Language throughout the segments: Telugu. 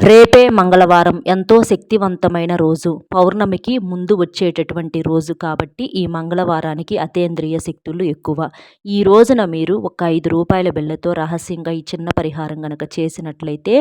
రేపే మంగళవారం ఎంతో శక్తివంతమైన రోజు. పౌర్ణమికి ముందు వచ్చేటటువంటి రోజు కాబట్టి ఈ మంగళవారానికి అతీంద్రియ శక్తులు ఎక్కువ. ఈ రోజున మీరు ఒక రూ. 5 బిళ్ళతో రహస్యంగా ఈ చిన్న పరిహారం గనక చేసినట్లయితే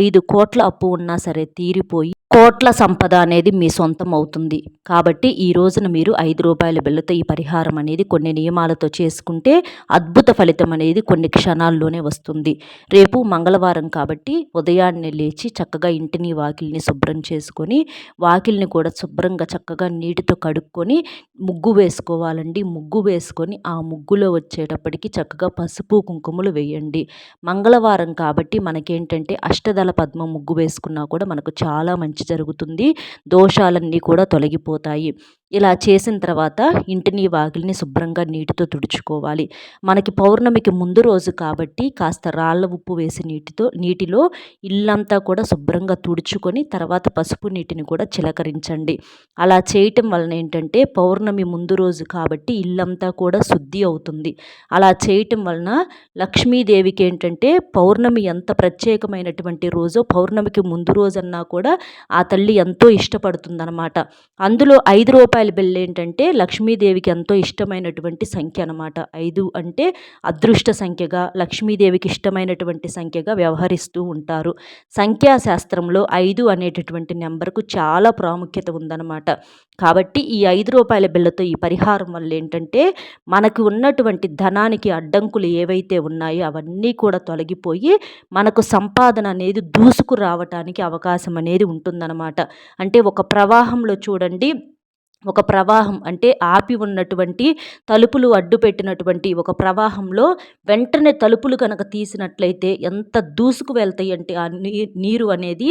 5,00,00,000 అప్పు ఉన్నా సరే తీరిపోయి కోట్ల సంపద అనేది మీ సొంతం అవుతుంది. కాబట్టి ఈ రోజున మీరు రూ. 5 బిళ్ళతో ఈ పరిహారం అనేది కొన్ని నియమాలతో చేసుకుంటే అద్భుత ఫలితం అనేది కొన్ని క్షణాల్లోనే వస్తుంది. రేపు మంగళవారం కాబట్టి ఉదయాన్నే లేచి చక్కగా ఇంటిని వాకిలిని శుభ్రం చేసుకొని, వాకిలిని కూడా శుభ్రంగా చక్కగా నీటితో కడుక్కొని ముగ్గు వేసుకోవాలండి. ముగ్గు వేసుకొని ఆ ముగ్గులో వచ్చేటప్పటికి చక్కగా పసుపు కుంకుమలు వేయండి. మంగళవారం కాబట్టి మనకేంటంటే అష్టదళ పద్మం ముగ్గు వేసుకున్నా కూడా మనకు చాలా మంచి జరుగుతుంది. దోషాలన్నీ కూడా తొలగిపోతాయి. ఇలా చేసిన తర్వాత ఇంటిని వాకిలిని శుభ్రంగా నీటితో తుడుచుకోవాలి. మనకి పౌర్ణమికి ముందు రోజు కాబట్టి కాస్త రాళ్ళ ఉప్పు వేసి నీటిలో ఇల్లంతా కూడా శుభ్రంగా తుడుచుకొని తర్వాత పసుపు నీటిని కూడా చిలకరించండి. అలా చేయటం వలన ఏంటంటే పౌర్ణమి ముందు రోజు కాబట్టి ఇల్లంతా కూడా శుద్ధి అవుతుంది. అలా చేయటం వలన లక్ష్మీదేవికి ఏంటంటే పౌర్ణమి ఎంత ప్రత్యేకమైనటువంటి రోజో పౌర్ణమికి ముందు రోజన్నా కూడా ఆ తల్లి ఎంతో ఇష్టపడుతుందన్నమాట. అందులో రూ. 5 బిళ్ళ ఏంటంటే లక్ష్మీదేవికి ఎంతో ఇష్టమైనటువంటి సంఖ్య అనమాట. 5 అంటే అదృష్ట సంఖ్యగా లక్ష్మీదేవికి ఇష్టమైనటువంటి సంఖ్యగా వ్యవహరిస్తూ ఉంటారు. సంఖ్యాశాస్త్రంలో 5 అనేటటువంటి నెంబర్కు చాలా ప్రాముఖ్యత ఉందన్నమాట. కాబట్టి ఈ రూ. 5 బిళ్ళతో ఈ పరిహారం వల్ల ఏంటంటే మనకు ఉన్నటువంటి ధనానికి అడ్డంకులు ఏవైతే ఉన్నాయో అవన్నీ కూడా తొలగిపోయి మనకు సంపాదన అనేది దూసుకు రావటానికి అవకాశం అనేది ఉంటుందన్నమాట. అంటే ఒక ప్రవాహంలో చూడండి, ఒక ప్రవాహం అంటే ఆపి ఉన్నటువంటి తలుపులు అడ్డు పెట్టినటువంటి ఒక ప్రవాహంలో వెంటనే తలుపులు కనుక తీసినట్లయితే ఎంత దూసుకు వెళ్తాయి అంటే ఆ నీరు అనేది,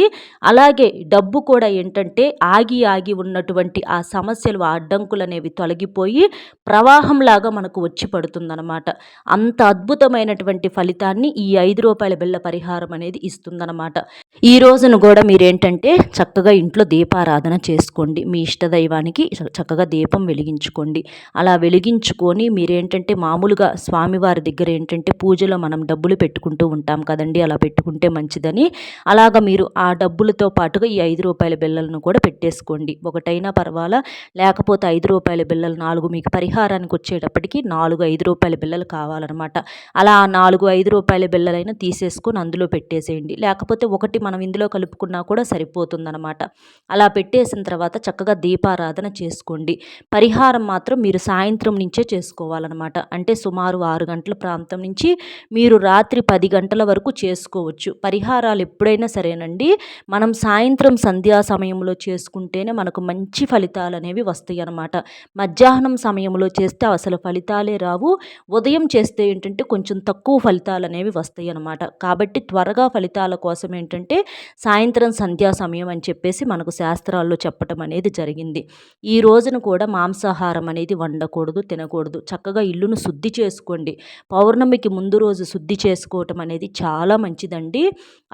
అలాగే డబ్బు కూడా ఏంటంటే ఆగి ఉన్నటువంటి ఆ సమస్యలు ఆ అడ్డంకులు అనేవి తొలగిపోయి ప్రవాహంలాగా మనకు వచ్చి పడుతుందన్నమాట. అంత అద్భుతమైనటువంటి ఫలితాన్ని ఈ రూ. 5 బిళ్ళ పరిహారం అనేది ఇస్తుందన్నమాట. ఈ రోజును కూడా మీరేంటంటే చక్కగా ఇంట్లో దీపారాధన చేసుకోండి. మీ ఇష్టదైవానికి చక్కగా దీపం వెలిగించుకోండి. అలా వెలిగించుకొని మీరేంటంటే మామూలుగా స్వామివారి దగ్గర ఏంటంటే పూజలో మనం డబ్బులు పెట్టుకుంటూ ఉంటాం కదండి, అలా పెట్టుకుంటే మంచిదని అలాగా మీరు ఆ డబ్బులతో పాటుగా ఈ రూ. 5 బిళ్ళలను కూడా పెట్టేసుకోండి. ఒకటైనా పర్వాలా, లేకపోతే రూ. 5 బిళ్ళలు 4 మీకు పరిహారానికి వచ్చేటప్పటికి 4 రూ. 5 బిళ్ళలు కావాలన్నమాట. అలా 4 రూ. 5 బిళ్ళలైనా తీసేసుకొని అందులో పెట్టేసేయండి. లేకపోతే ఒకటి మనం ఇందులో కలుపుకున్నా కూడా సరిపోతుందన్నమాట. అలా పెట్టేసిన తర్వాత చక్కగా దీపారాధన చేసుకోండి. పరిహారం మాత్రం మీరు సాయంత్రం నుంచే చేసుకోవాలన్నమాట. అంటే సుమారు 6 గంటల ప్రాంతం నుంచి మీరు రాత్రి 10 గంటల వరకు చేసుకోవచ్చు. పరిహారాలు ఎప్పుడైనా సరేనండి మనం సాయంత్రం సంధ్యా సమయంలో చేసుకుంటేనే మనకు మంచి ఫలితాలు అనేవి వస్తాయి అన్నమాట. మధ్యాహ్నం సమయంలో చేస్తే అసలు ఫలితాలే రావు. ఉదయం చేస్తే ఏంటంటే కొంచెం తక్కువ ఫలితాలు అనేవి వస్తాయి అన్నమాట. కాబట్టి త్వరగా ఫలితాల కోసం ఏంటంటే సాయంత్రం సంధ్యా సమయం అని చెప్పేసి మనకు శాస్త్రాల్లో చెప్పటం అనేది జరిగింది. ఈ రోజున కూడా మాంసాహారం అనేది వండకూడదు, తినకూడదు. చక్కగా ఇల్లును శుద్ధి చేసుకోండి. పౌర్ణమికి ముందు రోజు శుద్ధి చేసుకోవటం అనేది చాలా మంచిదండి.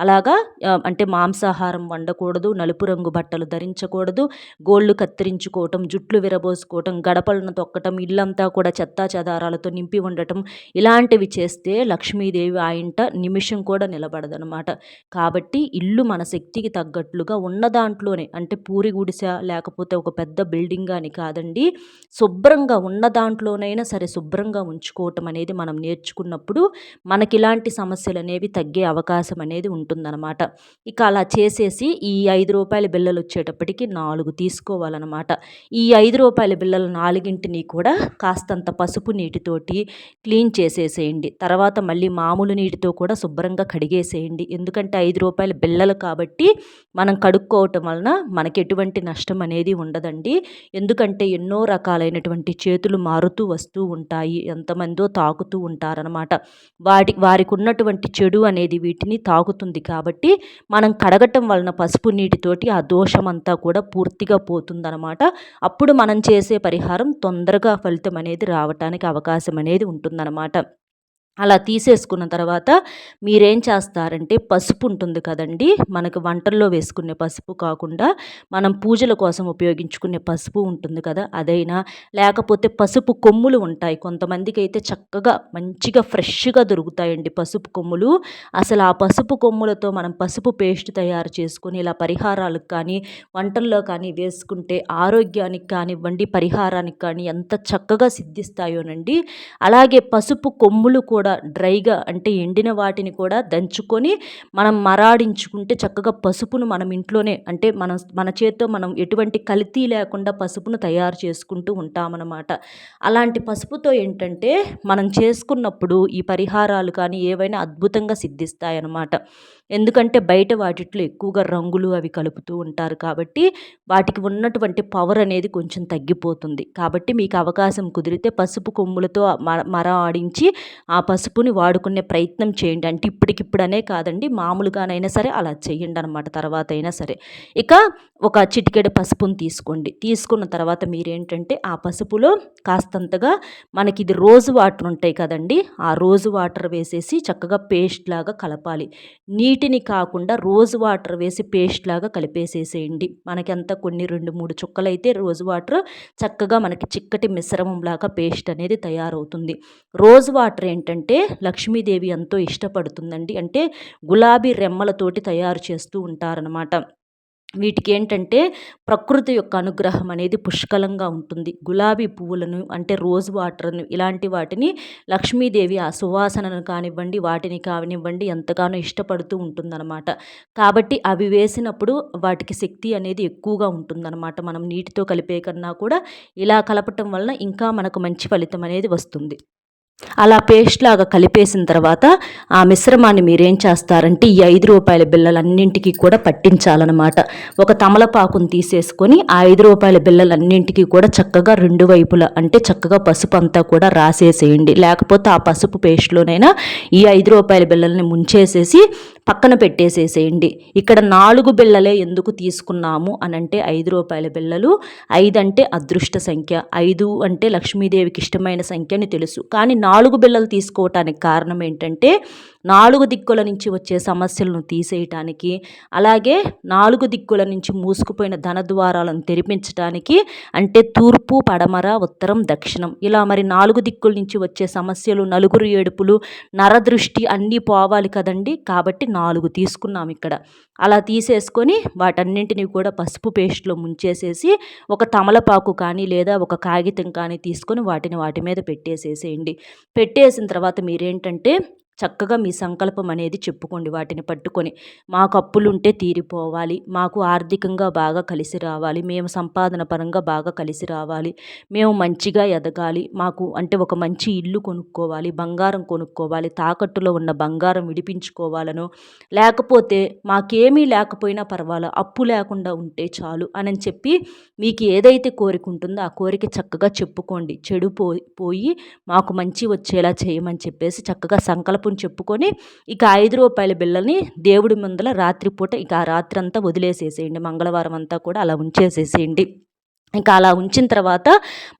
అలాగా అంటే మాంసాహారం వండకూడదు, నలుపు రంగు బట్టలు ధరించకూడదు, గోళ్ళు కత్తిరించుకోవటం, జుట్లు విరబోసుకోవటం, గడపలను తొక్కటం, ఇల్లంతా కూడా చెత్తా చెదారాలతో నింపి ఉండటం, ఇలాంటివి చేస్తే లక్ష్మీదేవి ఆ ఇంట నిమిషం కూడా నిలబడదనమాట. కాబట్టి ఇల్లు మన శక్తికి తగ్గట్లుగా ఉన్న దాంట్లోనే, అంటే పూరి గుడిసె లేకపోతే ఒక పెద్ద బిల్డింగ్ అని కాదండి, శుభ్రంగా ఉన్న దాంట్లోనైనా సరే శుభ్రంగా ఉంచుకోవటం అనేది మనం నేర్చుకున్నప్పుడు మనకి ఇలాంటి సమస్యలు అనేవి తగ్గే అవకాశం అనేది ఉంటుందన్నమాట. ఇక అలా చేసేసి ఈ రూ. 5 బిళ్ళలు వచ్చేటప్పటికి 4 తీసుకోవాలన్నమాట. ఈ రూ. 5 బిళ్ళలు 4ని కూడా కాస్తంత పసుపు నీటితోటి క్లీన్ చేసేసేయండి. తర్వాత మళ్ళీ మామూలు నీటితో కూడా శుభ్రంగా కడిగేసేయండి. ఎందుకంటే రూ. 5 బిళ్ళలు కాబట్టి మనం కడుక్కోవటం వలన మనకి ఎటువంటి నష్టం అనేది ఉండదండి. ఎందుకంటే ఎన్నో రకాలైనటువంటి చేతులు మారుతూ వస్తూ ఉంటాయి, ఎంతమందో తాకుతూ ఉంటారనమాట. వారికి ఉన్నటువంటి చెడు అనేది వీటిని తాకుతుంది. కాబట్టి మనం కడగటం వలన పసుపు నీటితోటి ఆ దోషమంతా కూడా పూర్తిగా పోతుందనమాట. అప్పుడు మనం చేసే పరిహారం తొందరగా ఫలితం అనేది రావటానికి అవకాశం అనేది ఉంటుందన్నమాట. అలా తీసేసుకున్న తర్వాత మీరేం చేస్తారంటే పసుపు ఉంటుంది కదండీ! మనకు వంటల్లో వేసుకునే పసుపు కాకుండా మనం పూజల కోసం ఉపయోగించుకునే పసుపు ఉంటుంది కదా! అదైనా లేకపోతే పసుపు కొమ్ములు ఉంటాయి. కొంతమందికైతే చక్కగా మంచిగా ఫ్రెష్‌గా దొరుకుతాయండి పసుపు కొమ్ములు. అసలు ఆ పసుపు కొమ్ములతో మనం పసుపు పేస్ట్ తయారు చేసుకొని ఇలా పరిహారాలకు కానీ, వంటల్లో కానీ వేసుకుంటే ఆరోగ్యానికి కానివ్వండి, పరిహారానికి కానీ ఎంత చక్కగా సిద్ధిస్తాయోనండి. అలాగే పసుపు కొమ్ములు కూడా డ్రైగా అంటే ఎండిన వాటిని కూడా దంచుకొని మనం మరాడించుకుంటే చక్కగా పసుపును మనం ఇంట్లోనే అంటే మన చేత్తో మనం ఎటువంటి కల్తీ లేకుండా పసుపును తయారు చేసుకుంటూ ఉంటామన్నమాట. అలాంటి పసుపుతో ఏంటంటే మనం చేసుకున్నప్పుడు ఈ పరిహారాలు కానీ ఏవైనా అద్భుతంగా సిద్ధిస్తాయన్నమాట. ఎందుకంటే బయట వాటిట్లో ఎక్కువగా రంగులు అవి కలుపుతూ ఉంటారు కాబట్టి వాటికి ఉన్నటువంటి పవర్ అనేది కొంచెం తగ్గిపోతుంది. కాబట్టి మీకు అవకాశం కుదిరితే పసుపు కొమ్ములతో మర ఆడించి ఆ పసుపుని వాడుకునే ప్రయత్నం చేయండి. అంటే ఇప్పటికిప్పుడనే కాదండి, మామూలుగానైనా సరే అలా చేయండనమాట తర్వాత అయినా సరే. ఇక ఒక చిటికెడు పసుపుని తీసుకోండి. తీసుకున్న తర్వాత మీరేంటంటే ఆ పసుపులో కాస్తంతగా మనకిది రోజ్ వాటర్ ఉంటాయి కదండీ! ఆ రోజ్ వాటర్ వేసేసి చక్కగా పేస్ట్ లాగా కలపాలి. నీటిని కాకుండా రోజ్ వాటర్ వేసి పేస్ట్ లాగా కలిపేసేసేయండి. మనకంతా కొన్ని 2, 3 చుక్కలైతే రోజ్ వాటర్ చక్కగా మనకి చిక్కటి మిశ్రమంలాగా పేస్ట్ అనేది తయారవుతుంది. రోజ్ వాటర్ ఏంటంటే లక్ష్మీదేవి ఎంతో ఇష్టపడుతుందండి. అంటే గులాబీ రెమ్మలతోటి తయారు చేస్తూ ఉంటారనమాట. వీటికేంటంటే ప్రకృతి యొక్క అనుగ్రహం అనేది పుష్కలంగా ఉంటుంది. గులాబీ పువ్వులను అంటే రోజ్ వాటర్‌ను ఇలాంటి వాటిని లక్ష్మీదేవి ఆ సువాసనను కానివ్వండి, వాటిని కానివ్వండి ఎంతగానో ఇష్టపడుతూ ఉంటుందనమాట. కాబట్టి అవి వేసినప్పుడు వాటికి శక్తి అనేది ఎక్కువగా ఉంటుందనమాట. మనం నీటితో కలిపే కన్నా కూడా ఇలా కలపటం వలన ఇంకా మనకు మంచి ఫలితం అనేది వస్తుంది. అలా పేస్ట్ లాగా కలిపేసిన తర్వాత ఆ మిశ్రమాన్ని మీరేం చేస్తారంటే ఈ రూ. 5 బిళ్ళలన్నింటికి కూడా పట్టించాలన్నమాట. ఒక తమలపాకును తీసేసుకొని ఆ రూ. 5 బిళ్ళలన్నింటికి కూడా చక్కగా 2 వైపులా అంటే చక్కగా పసుపు అంతా కూడా రాసేసేయండి. లేకపోతే ఆ పసుపు పేస్ట్‌లోనైనా ఈ రూ. 5 బిళ్ళల్ని ముంచేసేసి పక్కన పెట్టేసేసేయండి. ఇక్కడ 4 బిళ్ళలే ఎందుకు తీసుకున్నాము అనంటే రూ. 5 బిళ్ళలు 5 అంటే అదృష్ట సంఖ్య, 5 అంటే లక్ష్మీదేవికి ఇష్టమైన సంఖ్య అని తెలుసు. కానీ 4 బిళ్ళలు తీసుకోవటానికి కారణం ఏంటంటే 4 దిక్కుల నుంచి వచ్చే సమస్యలను తీసేయటానికి, అలాగే 4 దిక్కుల నుంచి మూసుకుపోయిన ధనద్వారాలను తెరిపించటానికి, అంటే తూర్పు, పడమర, ఉత్తరం, దక్షిణం ఇలా మరి 4 దిక్కుల నుంచి వచ్చే సమస్యలు, నలుగురు ఏడుపులు, నరదృష్టి అన్నీ పోవాలి కదండి. కాబట్టి 4 తీసుకున్నాం ఇక్కడ. అలా తీసేసుకొని వాటన్నింటినీ కూడా పసుపు పేస్ట్‌లో ముంచేసేసి ఒక తమలపాకు కానీ లేదా ఒక కాగితం కానీ తీసుకొని వాటి మీద పెట్టేసేసేయండి. పెట్టేసిన తర్వాత మీరేంటంటే చక్కగా మీ సంకల్పం అనేది చెప్పుకోండి వాటిని పట్టుకొని. మాకు అప్పులుంటే తీరిపోవాలి, మాకు ఆర్థికంగా బాగా కలిసి రావాలి, మేము సంపాదన పరంగా బాగా కలిసి రావాలి, మేము మంచిగా ఎదగాలి, మాకు అంటే ఒక మంచి ఇల్లు కొనుక్కోవాలి, బంగారం కొనుక్కోవాలి, తాకట్టులో ఉన్న బంగారం విడిపించుకోవాలనో, లేకపోతే మాకేమీ లేకపోయినా పర్వాలా అప్పు లేకుండా ఉంటే చాలు అని చెప్పి మీకు ఏదైతే కోరిక ఉంటుందో ఆ కోరిక చక్కగా చెప్పుకోండి. చెడు పోయి మాకు మంచి వచ్చేలా చేయమని చెప్పేసి చక్కగా సంకల్పం చెప్పుకొని ఇక రూ. 5 బిళ్ళని దేవుడి ముందల రాత్రిపూట ఇక ఆ రాత్రంతా వదిలేసేసేయండి. మంగళవారం అంతా కూడా అలా ఉంచేసేసేయండి. ఇంకా అలా ఉంచిన తర్వాత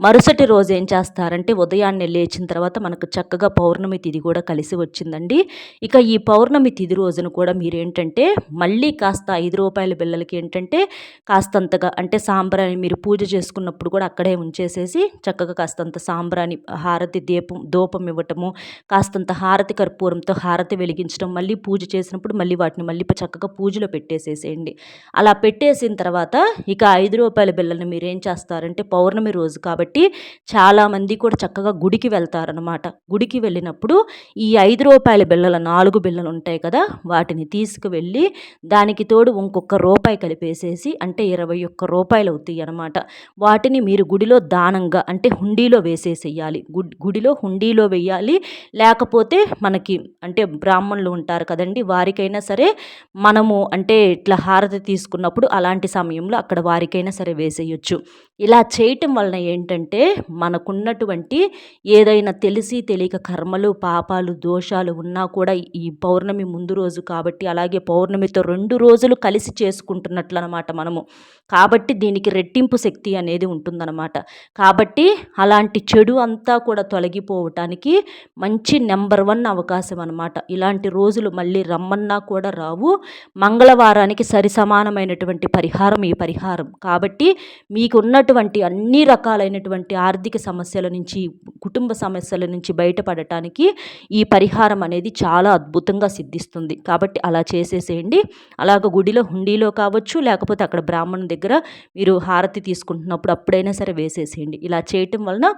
మరుసటి రోజు ఏం చేస్తారంటే ఉదయాన్నే లేచిన తర్వాత మనకు చక్కగా పౌర్ణమి తిథి కూడా కలిసి వచ్చిందండి. ఇక ఈ పౌర్ణమి తిథి రోజున కూడా మీరేంటంటే మళ్ళీ కాస్త రూ. 5 బిళ్ళలకి ఏంటంటే కాస్తంతగా అంటే సాంబ్రాణి మీరు పూజ చేసుకున్నప్పుడు కూడా అక్కడే ఉంచేసేసి చక్కగా కాస్తంత సాంబ్రాణి హారతి ధూపం ఇవ్వటము, కాస్తంత హారతి కర్పూరంతో హారతి వెలిగించడం, మళ్ళీ పూజ చేసినప్పుడు మళ్ళీ వాటిని మళ్ళీ చక్కగా పూజలో పెట్టేసేసేయండి. అలా పెట్టేసిన తర్వాత ఇక రూ. 5 బిళ్ళని మీరేం చేస్తారంటే పౌర్ణమి రోజు కాబట్టి చాలామంది కూడా చక్కగా గుడికి వెళ్తారనమాట. గుడికి వెళ్ళినప్పుడు ఈ రూ. 5 బిళ్ళల 4 బిళ్ళలు ఉంటాయి కదా, వాటిని తీసుకువెళ్ళి దానికి తోడు ఇంకొక రూపాయి కలిపేసేసి అంటే రూ. 21 అవుతాయి అనమాట. వాటిని మీరు గుడిలో దానంగా అంటే హుండీలో వేసేసేయాలి. గుడిలో హుండీలో వేయాలి. లేకపోతే మనకి అంటే బ్రాహ్మణులు ఉంటారు కదండి, వారికైనా సరే మనము అంటే ఇట్లా హారతి తీసుకున్నప్పుడు అలాంటి సమయంలో అక్కడ వారికైనా సరే వేసేయొచ్చు. ఇలా చేయటం వలన ఏంటంటే మనకున్నటువంటి ఏదైనా తెలిసి తెలియక కర్మలు, పాపాలు, దోషాలు ఉన్నా కూడా ఈ పౌర్ణమి ముందు రోజు కాబట్టి, అలాగే పౌర్ణమితో 2 రోజులు కలిసి చేసుకుంటున్నట్లనమాట మనము. కాబట్టి దీనికి రెట్టింపు శక్తి అనేది ఉంటుందన్నమాట. కాబట్టి అలాంటి చెడు అంతా కూడా తొలగిపోవటానికి మంచి నెంబర్ 1 అవకాశం అనమాట. ఇలాంటి రోజులు మళ్ళీ రమ్మన్నా కూడా రావు. మంగళవారానికి సరిసమానమైనటువంటి పరిహారం ఈ పరిహారం. కాబట్టి మీకున్నటువంటి అన్ని రకాలైనటువంటి ఆర్థిక సమస్యల నుంచి, కుటుంబ సమస్యల నుంచి బయటపడటానికి ఈ పరిహారం అనేది చాలా అద్భుతంగా సిద్ధిస్తుంది. కాబట్టి అలా చేసేసేయండి. అలాగ గుడిలో హుండీలో కావచ్చు, లేకపోతే అక్కడ బ్రాహ్మణుని దగ్గర మీరు హారతి తీసుకుంటున్నప్పుడు అప్పుడైనా సరే వేసేసేయండి. ఇలా చేయటం వలన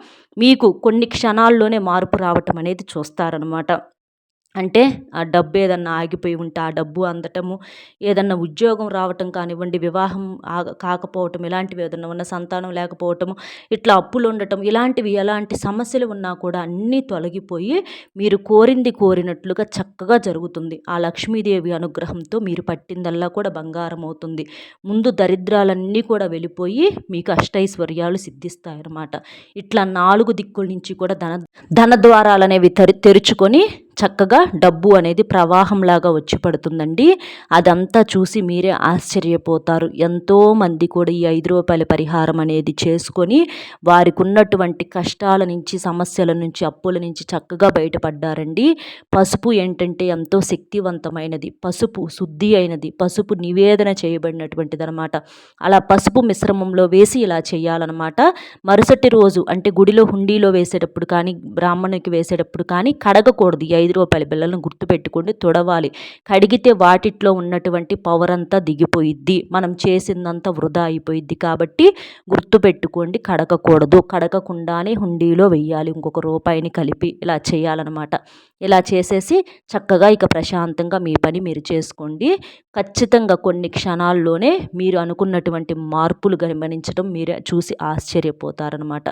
మీకు కొన్ని క్షణాల్లోనే మార్పు రావటం అనేది చూస్తారనమాట. అంటే ఆ డబ్బు ఏదన్నా ఆగిపోయి ఉంటే ఆ డబ్బు అందటము, ఏదన్నా ఉద్యోగం రావటం కానివ్వండి, వివాహం కాకపోవటం, ఇలాంటివి ఏదన్నా ఉన్న సంతానం లేకపోవటము, ఇట్లా అప్పులు ఉండటం, ఇలాంటివి ఎలాంటి సమస్యలు ఉన్నా కూడా అన్నీ తొలగిపోయి మీరు కోరింది కోరినట్లుగా చక్కగా జరుగుతుంది. ఆ లక్ష్మీదేవి అనుగ్రహంతో మీరు పట్టిందల్లా కూడా బంగారం అవుతుంది. ముందు దరిద్రాలన్నీ కూడా వెళ్ళిపోయి మీకు అష్టైశ్వర్యాలు సిద్ధిస్తాయన్నమాట. ఇట్లా 4 దిక్కుల నుంచి కూడా ధన ద్వారాలు అనేవి తెరుచుకొని చక్కగా డబ్బు అనేది ప్రవాహంలాగా వచ్చి పడుతుందండి. అదంతా చూసి మీరే ఆశ్చర్యపోతారు. ఎంతోమంది కూడా ఈ 5 రూపాయల పరిహారం అనేది చేసుకొని వారికి ఉన్నటువంటి కష్టాల నుంచి, సమస్యల నుంచి, అప్పుల నుంచి చక్కగా బయటపడ్డారండి. పసుపు ఏంటంటే ఎంతో శక్తివంతమైనది, పసుపు శుద్ధి అయినది, పసుపు నివేదన చేయబడినటువంటిది అనమాట. అలా పసుపు మిశ్రమంలో వేసి ఇలా చేయాలన్నమాట. మరుసటి రోజు అంటే గుడిలో హుండీలో వేసేటప్పుడు కానీ, బ్రాహ్మణునికి వేసేటప్పుడు కానీ కడగకూడదు. 5 రూపాయల బిళ్ళలను గుర్తుపెట్టుకోండి, తుడవాలి. కడిగితే వాటిట్లో ఉన్నటువంటి పవర్ అంతా దిగిపోయిద్ది, మనం చేసిందంతా వృధా అయిపోయిద్ది. కాబట్టి గుర్తుపెట్టుకోండి, కడగకూడదు. కడగకుండానే హుండీలో వెయ్యాలి, ఇంకొక రూపాయిని కలిపి. ఇలా చేయాలన్నమాట. ఇలా చేసేసి చక్కగా ఇక ప్రశాంతంగా మీ పని మీరు చేసుకోండి. ఖచ్చితంగా కొన్ని క్షణాల్లోనే మీరు అనుకున్నటువంటి మార్పులు గమనించడం మీరే చూసి ఆశ్చర్యపోతారనమాట.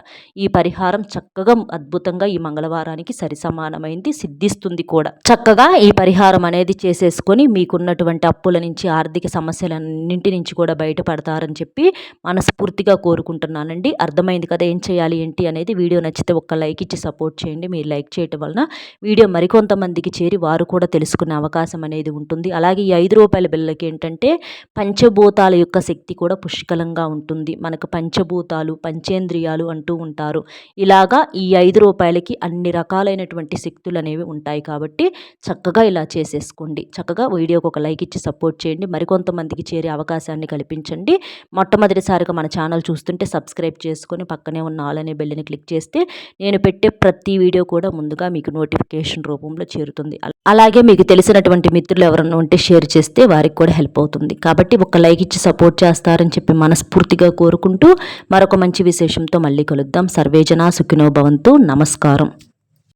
ఈ పరిహారం చక్కగా అద్భుతంగా ఈ మంగళవారానికి సరిసమానమైంది, సిద్ధిస్తుంది కూడా. చక్కగా ఈ పరిహారం అనేది చేసేసుకొని మీకున్నటువంటి అప్పుల నుంచి, ఆర్థిక సమస్యలన్నింటి నుంచి కూడా బయటపడతారని చెప్పి మనస్ఫూర్తిగా కోరుకుంటున్నానండి. అర్థమైంది కదా ఏం చేయాలి ఏంటి అనేది. వీడియో నచ్చితే ఒక్క లైక్ ఇచ్చి సపోర్ట్ చేయండి. మీరు లైక్ చేయటం వలన వీడియో మరికొంతమందికి చేరి వారు కూడా తెలుసుకునే అవకాశం అనేది ఉంటుంది. అలాగే ఈ 5 రూపాయల బిళ్ళకి ఏంటంటే పంచభూతాల యొక్క శక్తి కూడా పుష్కలంగా ఉంటుంది. మనకు పంచభూతాలు, పంచేంద్రియాలు అంటూ ఉంటారు. ఇలాగా ఈ 5 రూపాయలకి అన్ని రకాలైనటువంటి శక్తులు అనేవి ఉంటాయి. కాబట్టి చక్కగా ఇలా చేసేసుకోండి. చక్కగా వీడియోకి ఒక లైక్ ఇచ్చి సపోర్ట్ చేయండి. మరికొంతమందికి చేరే అవకాశాన్ని కల్పించండి. మొట్టమొదటిసారిగా మన ఛానల్ చూస్తుంటే సబ్స్క్రైబ్ చేసుకొని పక్కనే ఉన్న ఆల్ అనే బెల్ని క్లిక్ చేస్తే నేను పెట్టే ప్రతి వీడియో కూడా ముందుగా మీకు నోటిఫికేషన్ రూపంలో చేరుతుంది. అలాగే మీకు తెలిసినటువంటి మిత్రులు ఎవరన్నా ఉంటే షేర్ చేస్తే వారికి కూడా హెల్ప్ అవుతుంది. కాబట్టి ఒక లైక్ ఇచ్చి సపోర్ట్ చేస్తారని చెప్పి మనస్ఫూర్తిగా కోరుకుంటూ మరొక మంచి విశేషంతో మళ్ళీ కలుద్దాం. సర్వేజన సుఖినో భవంతు. నమస్కారం.